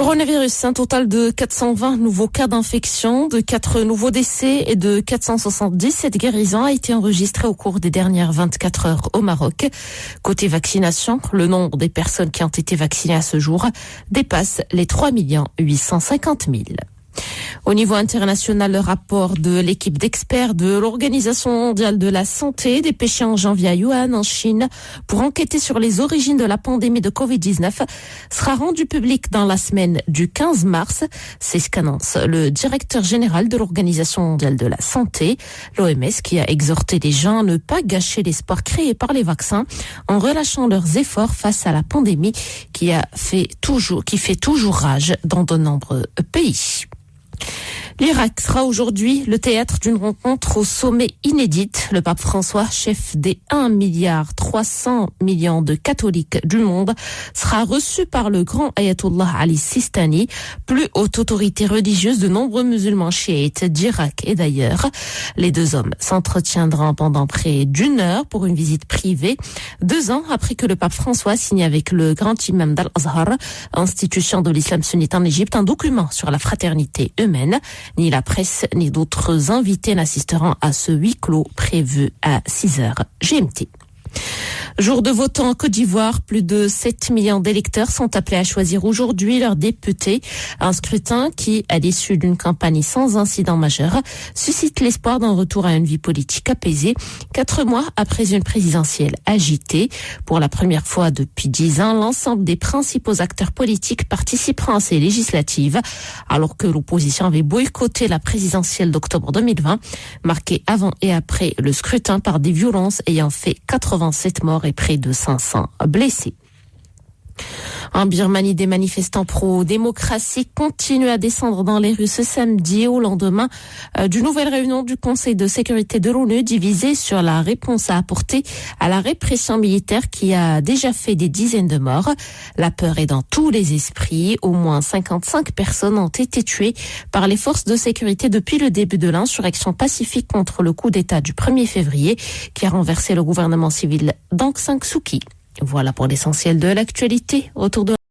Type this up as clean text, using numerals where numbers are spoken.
Coronavirus, un total de 420 nouveaux cas d'infection, de 4 nouveaux décès et de 477 guérisons a été enregistré au cours des dernières 24 heures au Maroc. Côté vaccination, le nombre des personnes qui ont été vaccinées à ce jour dépasse les 3 850 000. Au niveau international, le rapport de l'équipe d'experts de l'Organisation mondiale de la santé dépêché en janvier à Wuhan, en Chine, pour enquêter sur les origines de la pandémie de Covid-19 sera rendu public dans la semaine du 15 mars. C'est ce qu'annonce le directeur général de l'Organisation mondiale de la santé, l'OMS, qui a exhorté les gens à ne pas gâcher l'espoir créé par les vaccins en relâchant leurs efforts face à la pandémie qui fait toujours rage dans de nombreux pays. L'Irak sera aujourd'hui le théâtre d'une rencontre au sommet inédite. Le pape François, chef des 1,3 milliard de catholiques du monde, sera reçu par le grand Ayatollah Ali Sistani, plus haute autorité religieuse de nombreux musulmans chiites d'Irak et d'ailleurs. Les deux hommes s'entretiendront pendant près d'une heure pour une visite privée, 2 ans après que le pape François signe avec le grand imam d'Al-Azhar, institution de l'islam sunnite en Égypte, un document sur la fraternité humaine. Ni la presse, ni d'autres invités n'assisteront à ce huis clos prévu à 6h GMT. Jour de vote en Côte d'Ivoire, plus de 7 millions d'électeurs sont appelés à choisir aujourd'hui leurs députés. Un scrutin qui, à l'issue d'une campagne sans incident majeur, suscite l'espoir d'un retour à une vie politique apaisée, 4 mois après une présidentielle agitée. Pour la première fois depuis 10 ans, l'ensemble des principaux acteurs politiques participeront à ces législatives, alors que l'opposition avait boycotté la présidentielle d'octobre 2020, marquée avant et après le scrutin par des violences ayant fait 87 morts et près de 500 blessés. En Birmanie, des manifestants pro-démocratie continuent à descendre dans les rues ce samedi au lendemain d'une nouvelle réunion du Conseil de sécurité de l'ONU divisée sur la réponse à apporter à la répression militaire qui a déjà fait des dizaines de morts. La peur est dans tous les esprits. Au moins 55 personnes ont été tuées par les forces de sécurité depuis le début de l'insurrection pacifique contre le coup d'État du 1er février qui a renversé le gouvernement civil d'Aung San Suu Kyi. Voilà pour l'essentiel de l'actualité autour de